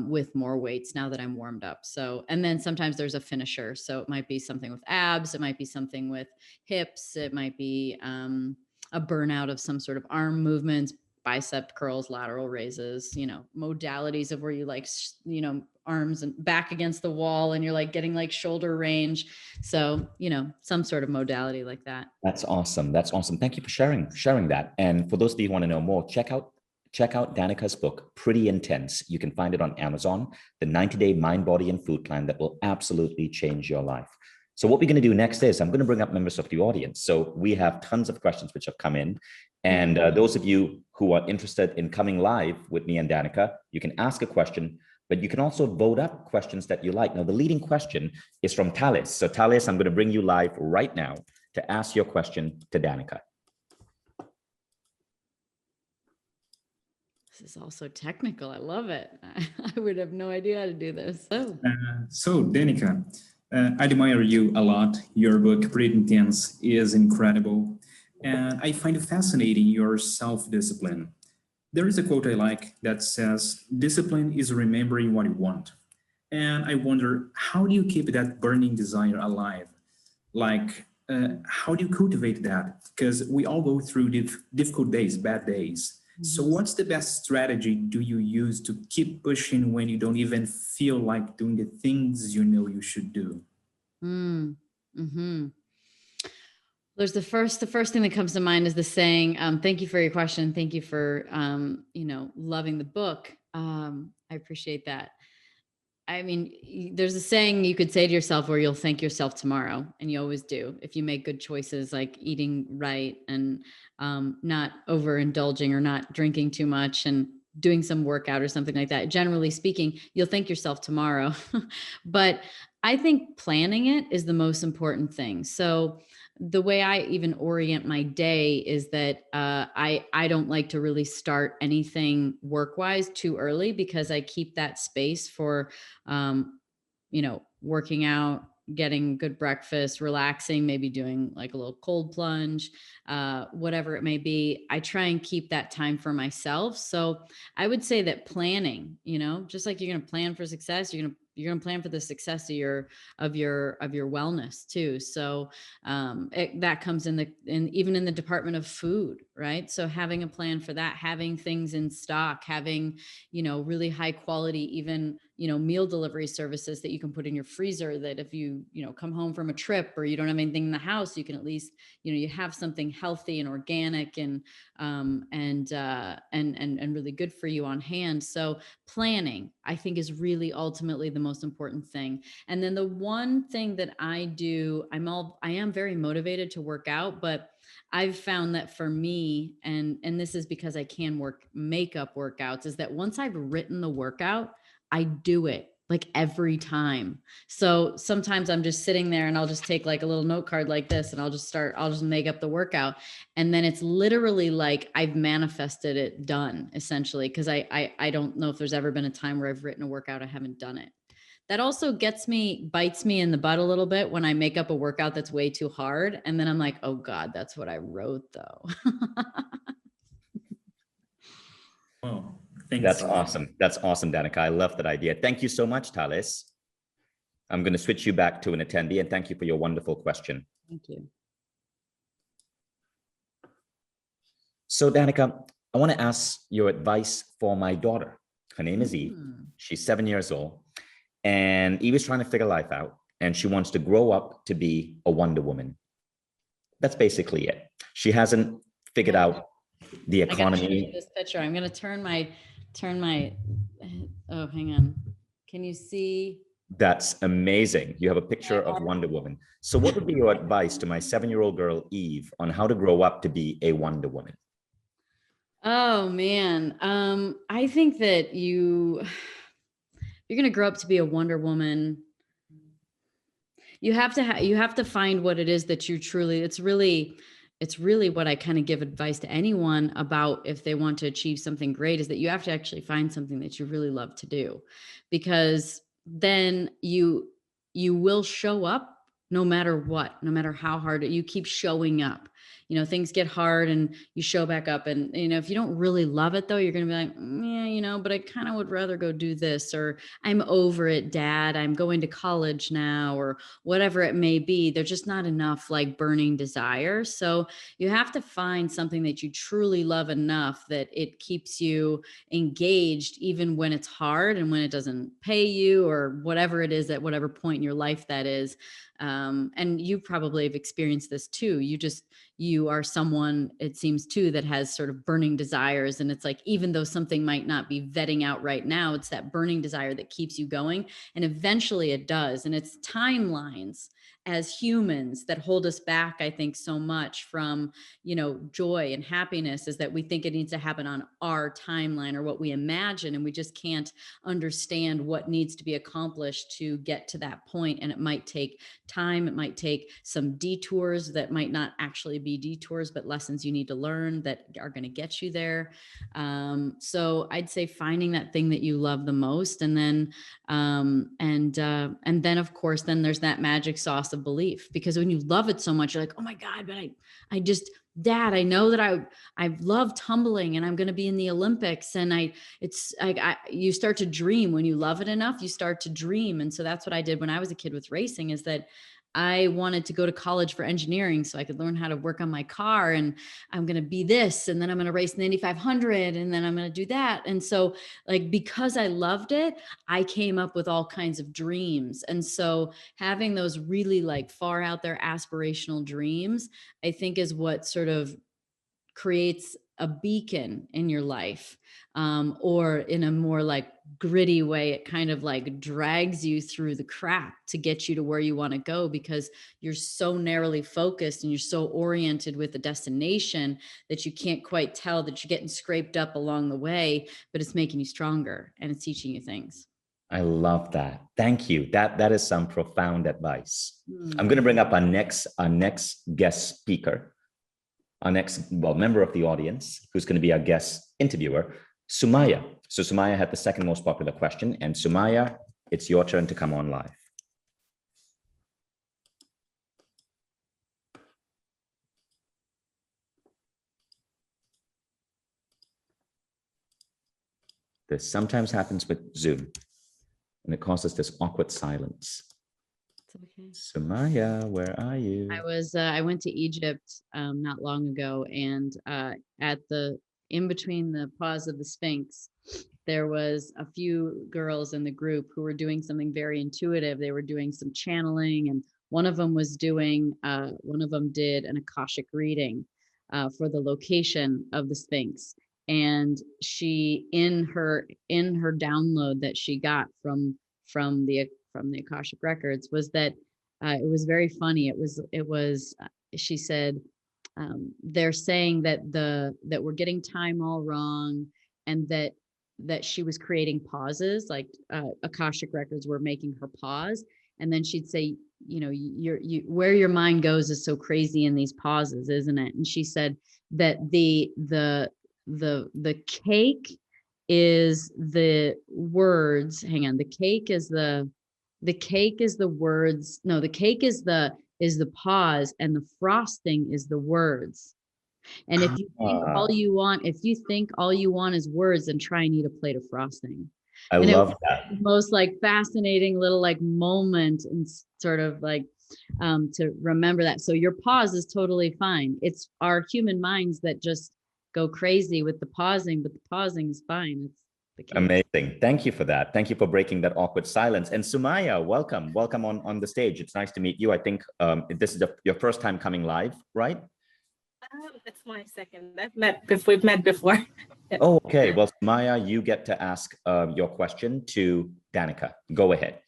with more weights now that I'm warmed up. So, and then sometimes there's a finisher. So it might be something with abs. It might be something with hips. It might be a burnout of some sort of arm movements, bicep curls, lateral raises, modalities of where you arms and back against the wall and you're getting shoulder range. So, some sort of modality like that. That's awesome. That's awesome. Thank you for sharing that. And for those of you who want to know more, check out Danica's book, Pretty Intense. You can find it on Amazon, the 90-day mind, body, and food plan that will absolutely change your life. So what we're going to do next is I'm going to bring up members of the audience. So we have tons of questions which have come in. And those of you who are interested in coming live with me and Danica, you can ask a question, but you can also vote up questions that you like. Now, the leading question is from Talis. So Talis, I'm going to bring you live right now to ask your question to Danica. This is also technical. I love it. I would have no idea how to do this. So Danica, I admire you a lot. Your book, Pretty Intense, is incredible. And I find it fascinating, your self-discipline. There is a quote I like that says, discipline is remembering what you want. And I wonder, how do you keep that burning desire alive? How do you cultivate that? Because we all go through difficult days, bad days. Mm-hmm. So what's the best strategy do you use to keep pushing when you don't even feel like doing the things you know you should do? Mm-hmm. There's the first thing that comes to mind is the saying, thank you for your question. Thank you for, loving the book. I appreciate that. I mean, there's a saying you could say to yourself where you'll thank yourself tomorrow, and you always do if you make good choices like eating right and not overindulging or not drinking too much and doing some workout or something like that. Generally speaking, you'll thank yourself tomorrow. But I think planning it is the most important thing. So the way I even orient my day is that I don't like to really start anything work wise too early, because I keep that space for um, working out, getting good breakfast, relaxing, maybe doing like a little cold plunge, whatever it may be. I try and keep that time for myself. So I would say that planning, just like you're going to plan for success, you're going to plan for the success of your wellness too. So that comes even in the department of food, right? So having a plan for that, having things in stock, having really high quality, even meal delivery services that you can put in your freezer, that if you come home from a trip or you don't have anything in the house, you can at least you have something healthy and organic and really good for you on hand. So planning, I think, is really ultimately the most important thing. And then the one thing that I do, I am very motivated to work out, but I've found that for me, and this is because I can make up workouts, is that once I've written the workout, I do it like every time. So sometimes I'm just sitting there and I'll just take like a little note card like this and I'll just make up the workout. And then it's literally like I've manifested it done, essentially, because I don't know if there's ever been a time where I've written a workout, I haven't done it. That also bites me in the butt a little bit when I make up a workout that's way too hard. And then I'm like, oh God, that's what I wrote though. Well, thanks. That's awesome. That's awesome, Danica. I love that idea. Thank you so much, Talis. I'm going to switch you back to an attendee, and thank you for your wonderful question. Thank you. So, Danica, I want to ask your advice for my daughter. Her name is Eve. She's 7 years old, and Eve is trying to figure life out, and she wants to grow up to be a Wonder Woman. That's basically it. She hasn't figured out the economy. This picture. I'm going to turn my. Oh, hang on. Can you see? That's amazing. You have a picture of Wonder Woman. So what would be your advice to my 7-year-old girl, Eve, on how to grow up to be a Wonder Woman? Oh man. I think that you're going to grow up to be a Wonder Woman. You have to find what it is that you truly, it's really what I kind of give advice to anyone about if they want to achieve something great, is that you have to actually find something that you really love to do, because then you will show up no matter what, no matter how hard you keep showing up. Things get hard and you show back up, and if you don't really love it though, you're going to be like, yeah, but I kind of would rather go do this, or I'm over it, Dad, I'm going to college now, or whatever it may be. There's just not enough like burning desire. So you have to find something that you truly love enough that it keeps you engaged, even when it's hard and when it doesn't pay you, or whatever it is, at whatever point in your life that is. And you probably have experienced this too. You are someone, it seems too, that has sort of burning desires. And it's like, even though something might not be vetting out right now, it's that burning desire that keeps you going. And eventually it does. And it's timelines as humans that hold us back, I think, so much from, joy and happiness, is that we think it needs to happen on our timeline or what we imagine. And we just can't understand what needs to be accomplished to get to that point. And it might take time. It might take some detours that might not actually be detours, but lessons you need to learn that are going to get you there. So I'd say finding that thing that you love the most, and then of course, then there's that magic sauce of belief, because when you love it so much, you're like, oh my God, but I just, Dad, I know that I love tumbling and I'm going to be in the Olympics. And you start to dream when you love it enough, you start to dream. And so that's what I did when I was a kid with racing, is that I wanted to go to college for engineering so I could learn how to work on my car, and I'm going to be this, and then I'm going to race in the Indy 500, and then I'm going to do that. And so like, because I loved it, I came up with all kinds of dreams. And so having those really like far out there aspirational dreams, I think is what sort of creates a beacon in your life, or in a more like gritty way, it kind of like drags you through the crap to get you to where you want to go, because you're so narrowly focused and you're so oriented with the destination that you can't quite tell that you're getting scraped up along the way, but it's making you stronger and it's teaching you things. I love that. Thank you. That is some profound advice. Mm. I'm going to bring up our next guest speaker, our next, well, member of the audience, who's going to be our guest interviewer, Sumaya. So Sumaya had the second most popular question, and Sumaya, it's your turn to come on live. This sometimes happens with Zoom, and it causes this awkward silence. It's okay. Sumaya, where are you? I went to Egypt not long ago, and in between the pause of the Sphinx, there was a few girls in the group who were doing something very intuitive. They were doing some channeling, and one of them did an Akashic reading for the location of the Sphinx. And she, in her download that she got from the Akashic records, was that it was very funny. She said, they're saying that we're getting time all wrong, and that she was creating pauses, like Akashic records were making her pause. And then she'd say, where your mind goes is so crazy in these pauses, isn't it? And she said that the cake is the words. Hang on. The cake is the words. No, the cake is the pause, and the frosting is the words. And if you think all you want is words, then try and eat a plate of frosting. I love that. The most like fascinating little like moment, and sort of like to remember that. So your pause is totally fine. It's our human minds that just go crazy with the pausing, but the pausing is fine. It's the case. Amazing. Thank you for that. Thank you for breaking that awkward silence. And Sumaya, welcome on the stage. It's nice to meet you. I think this is your first time coming live, right? It's my second. We've met before. Oh, okay. Well, Maya, you get to ask your question to Danica. Go ahead.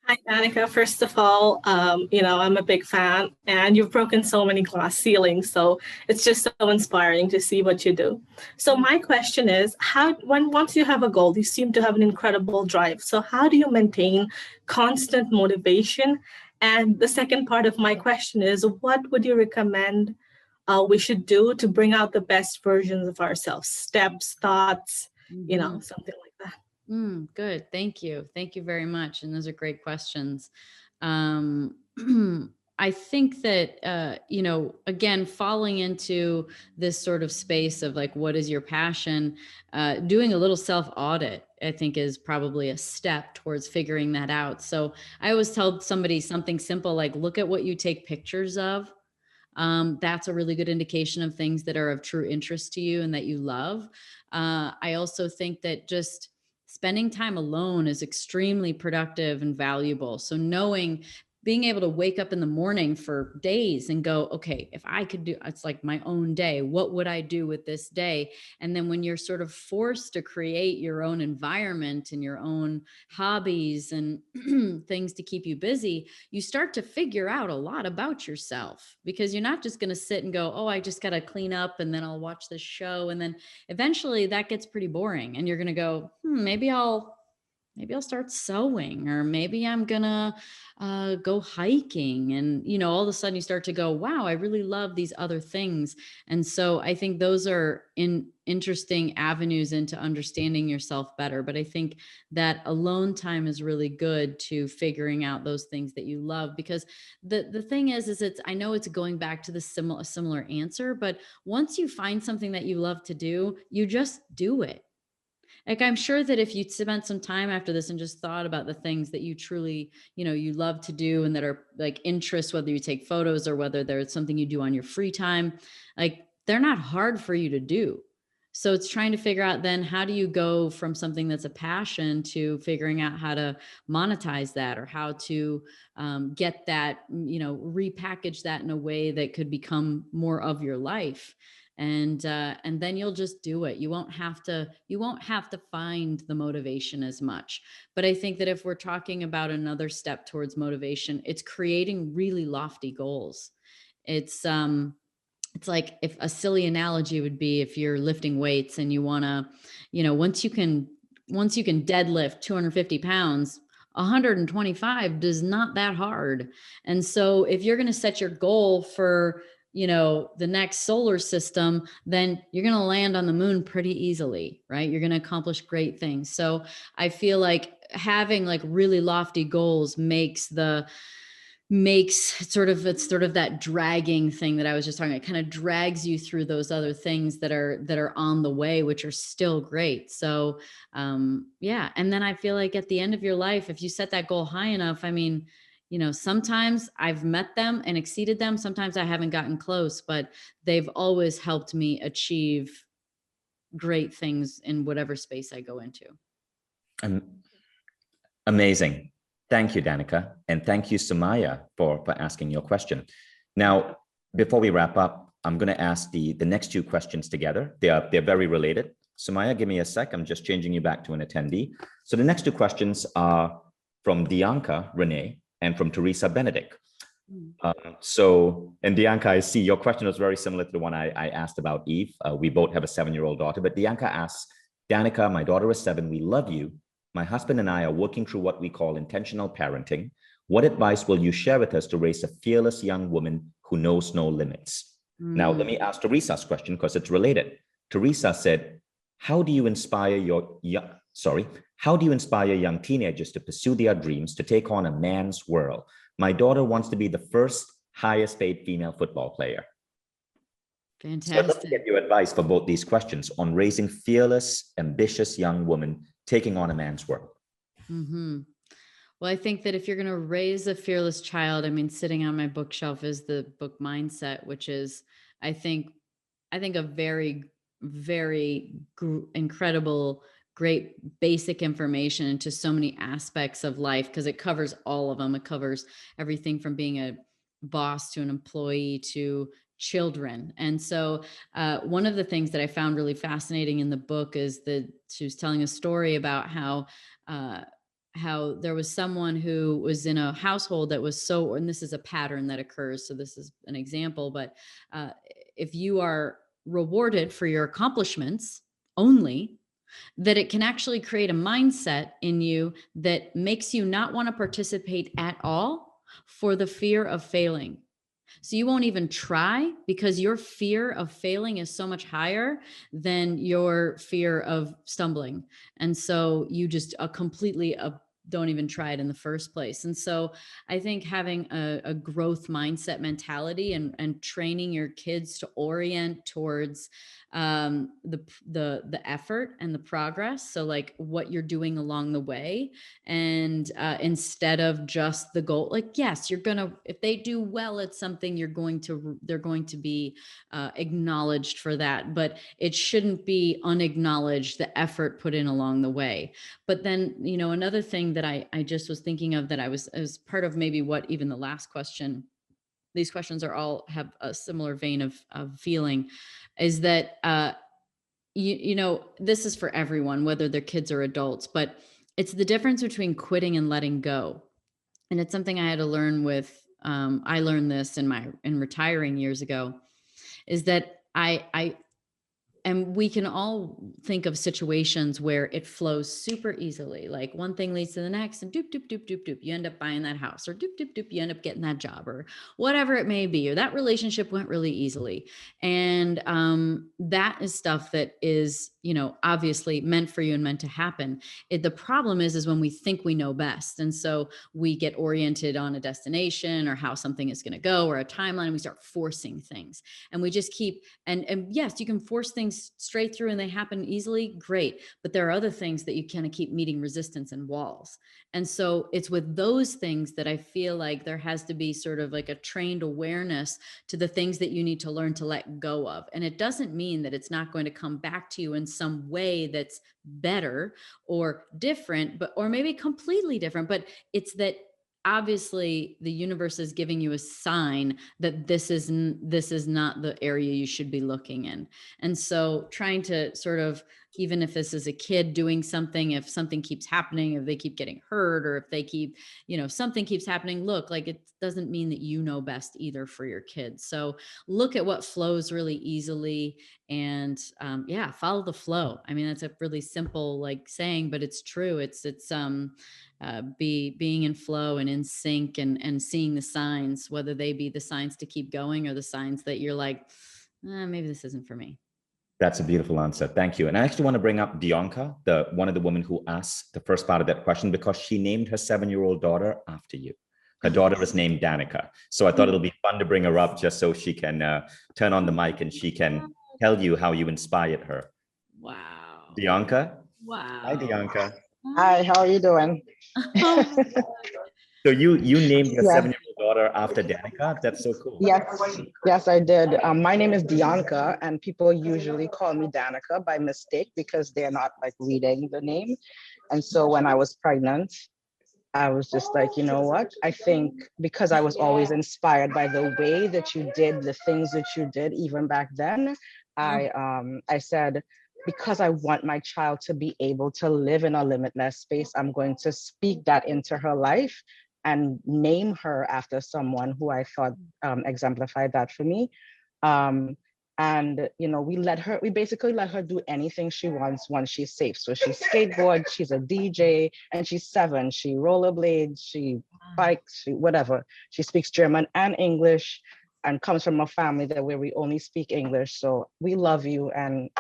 Hi, Danica. First of all, I'm a big fan, and you've broken so many glass ceilings. So it's just so inspiring to see what you do. So my question is, once you have a goal, you seem to have an incredible drive. So how do you maintain constant motivation? And the second part of my question is, what would you recommend we should do to bring out the best versions of ourselves? Steps, thoughts, something like that. Good. Thank you. Thank you very much. And those are great questions. I think that, again, falling into this sort of space of like, what is your passion? Doing a little self-audit, I think, is probably a step towards figuring that out. So I always tell somebody something simple, like look at what you take pictures of. That's a really good indication of things that are of true interest to you and that you love. I also think that just spending time alone is extremely productive and valuable. So being able to wake up in the morning for days and go, okay, if I could do, it's like my own day, what would I do with this day? And then when you're sort of forced to create your own environment and your own hobbies and things to keep you busy, you start to figure out a lot about yourself, because you're not just going to sit and go, oh, I just got to clean up and then I'll watch this show. And then eventually that gets pretty boring, and you're going to go, maybe I'll start sewing, or maybe I'm gonna go hiking. And, all of a sudden you start to go, wow, I really love these other things. And so I think those are interesting avenues into understanding yourself better. But I think that alone time is really good to figuring out those things that you love, because the thing is I know it's going back to the similar answer, but once you find something that you love to do, you just do it. like, I'm sure that if you spent some time after this and just thought about the things that you truly, you love to do and that are like interests, whether you take photos or whether there's something you do on your free time, like they're not hard for you to do. So it's trying to figure out then, how do you go from something that's a passion to figuring out how to monetize that, or how to get that, repackage that in a way that could become more of your life. And then you'll just do it. You won't have to find the motivation as much. But I think that if we're talking about another step towards motivation, it's creating really lofty goals. It's like, if a silly analogy would be, if you're lifting weights and you want to, once you can deadlift 250 pounds, 125 is not that hard. And so if you're going to set your goal for, the next solar system, then you're going to land on the moon pretty easily, right? You're going to accomplish great things. So I feel like having like really lofty goals it's sort of that dragging thing that I was just talking about. It kind of drags you through those other things that are on the way, which are still great. So yeah. And then I feel like at the end of your life, if you set that goal high enough, I mean, sometimes I've met them and exceeded them. Sometimes I haven't gotten close, but they've always helped me achieve great things in whatever space I go into. Amazing. Thank you, Danica. And thank you, Sumaya, for asking your question. Now, before we wrap up, I'm going to ask the next two questions together. They're very related. Sumaya, give me a sec. I'm just changing you back to an attendee. So the next two questions are from Dianca Renee and from Teresa Benedict. And Dianca, I see your question was very similar to the one I asked about Eve. We both have a 7-year-old daughter, but Dianca asks, Danica, my daughter is 7. We love you. My husband and I are working through what we call intentional parenting. What advice will you share with us to raise a fearless young woman who knows no limits? Now, let me ask Teresa's question because it's related. Teresa said, how do you inspire young teenagers to pursue their dreams, to take on a man's world? My daughter wants to be the first highest paid female football player. Fantastic. So I'd love to get your advice for both these questions on raising fearless, ambitious young women taking on a man's world. Mm-hmm. Well, I think that if you're going to raise a fearless child, I mean, sitting on my bookshelf is the book Mindset, which is, I think a very, very incredible, great basic information into so many aspects of life, because it covers all of them. It covers everything from being a boss to an employee to children. And so one of the things that I found really fascinating in the book is that she was telling a story about how there was someone who was in a household that was so, and this is a pattern that occurs, so this is an example, but if you are rewarded for your accomplishments only, that it can actually create a mindset in you that makes you not want to participate at all for the fear of failing. So you won't even try because your fear of failing is so much higher than your fear of stumbling. And so you just completely don't even try it in the first place. And so I think having a growth mindset mentality and training your kids to orient towards the effort and the progress. So like what you're doing along the way, and instead of just the goal, like, yes, if they do well at something, they're going to be acknowledged for that, but it shouldn't be unacknowledged, the effort put in along the way. But then, another thing that I just was thinking of that as part of maybe what even the last question, these questions have a similar vein of feeling, is that, this is for everyone, whether they're kids or adults, but it's the difference between quitting and letting go. And it's something I had to learn I learned this in retiring years ago, is that and we can all think of situations where it flows super easily. Like one thing leads to the next and doop, doop, doop, doop, doop. You end up buying that house, or doop, doop, doop. You end up getting that job, or whatever it may be, or that relationship went really easily. And that is stuff that is, obviously meant for you and meant to happen. The problem is when we think we know best. And so we get oriented on a destination or how something is going to go, or a timeline, and we start forcing things. And we just keep, and yes, you can force things things straight through and they happen easily, great. But there are other things that you kind of keep meeting resistance and walls. And so it's with those things that I feel like there has to be sort of like a trained awareness to the things that you need to learn to let go of. And it doesn't mean that it's not going to come back to you in some way that's better or different, but, or maybe completely different, but it's that obviously the universe is giving you a sign that this is not the area you should be looking in. And so trying to sort of, even if this is a kid doing something, if something keeps happening, if they keep getting hurt, or if they keep, something keeps happening, look, like it doesn't mean that you know best either for your kids. So look at what flows really easily and follow the flow. I mean, that's a really simple like saying, but it's true. It's being in flow and in sync and seeing the signs, whether they be the signs to keep going or the signs that you're like, maybe this isn't for me. That's a beautiful answer. Thank you. And I actually want to bring up Bianca, one of the women who asked the first part of that question, because she named her 7-year-old daughter after you. Her daughter is named Danica. So I thought it'll be fun to bring her up just so she can turn on the mic and she can tell you how you inspired her. Wow. Bianca? Wow. Hi, Bianca. Hi, how are you doing? So you named your 7-year-old daughter after Danica? That's so cool. Yes, I did. My name is Dianca, and people usually call me Danica by mistake because they're not like reading the name. And so when I was pregnant, I was just like, you know what? I think because I was always inspired by the way that you did the things that you did, even back then, I said, because I want my child to be able to live in a limitless space, I'm going to speak that into her life and name her after someone who I thought exemplified that for me. And we basically let her do anything she wants once she's safe. So she skateboards, she's a DJ, and she's 7. She rollerblades, she bikes, whatever. She speaks German and English, and comes from a family where we only speak English. So we love you, and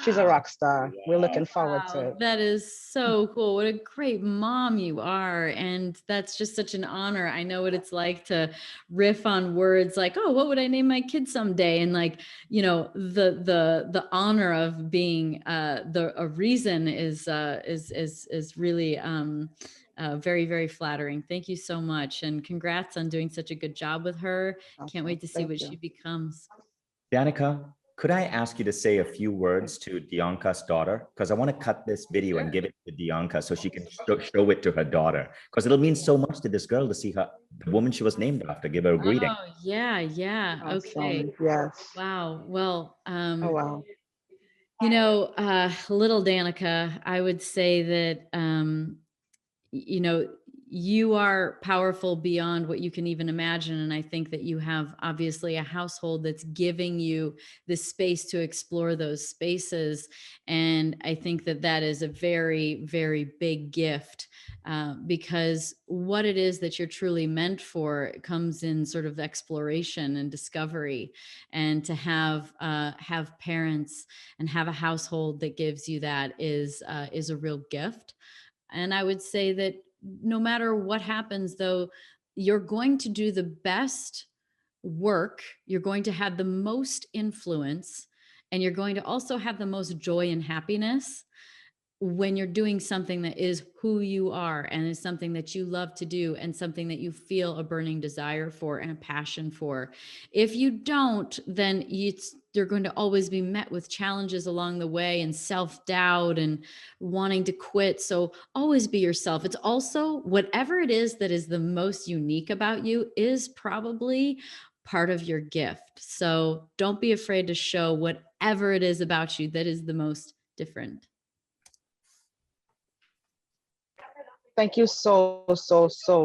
she's a rock star. We're looking forward to it. That is so cool. What a great mom you are. And that's just such an honor. I know what it's like to riff on words like, oh, what would I name my kid someday? And like, the honor of being a reason is really very, very flattering. Thank you so much. And congrats on doing such a good job with her. Can't wait to see what she becomes. Danica, could I ask you to say a few words to Dianca's daughter? Because I want to cut this video and give it to Dianca so she can show it to her daughter. Because it'll mean so much to this girl to see the woman she was named after, give her a greeting. Oh, yeah. Awesome. Okay. Yes. Wow. Well, Oh, wow. Little Danica, I would say that, you are powerful beyond what you can even imagine. And I think that you have obviously a household that's giving you the space to explore those spaces. And I think that that is a very, very big gift because what it is that you're truly meant for comes in sort of exploration and discovery. And to have parents and have a household that gives you that is a real gift. And I would say that no matter what happens, though, you're going to do the best work, you're going to have the most influence, and you're going to also have the most joy and happiness when you're doing something that is who you are and is something that you love to do and something that you feel a burning desire for and a passion for. If you don't, then you're going to always be met with challenges along the way and self-doubt and wanting to quit. So always be yourself. It's also whatever it is that is the most unique about you is probably part of your gift. So don't be afraid to show whatever it is about you that is the most different. Thank you so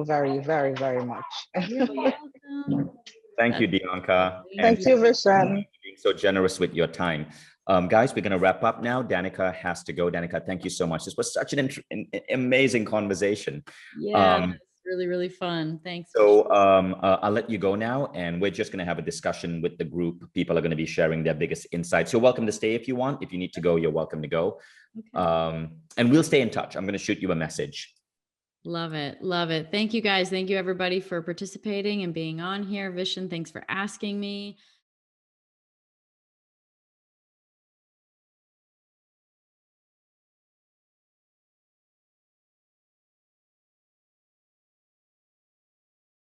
very, very, very much. You're welcome. Thank you, Dianca. Thank you, Vishen. Being so generous with your time. Guys, we're going to wrap up now. Danica has to go. Danica, thank you so much. This was such an amazing conversation. Yeah, it's really, really fun. Thanks. So I'll let you go now, and we're just going to have a discussion with the group. People are going to be sharing their biggest insights. You're welcome to stay if you want. If you need to go, you're welcome to go. Okay. And we'll stay in touch. I'm going to shoot you a message. Love it. Love it. Thank you, guys. Thank you, everybody, for participating and being on here. Vishen, thanks for asking me.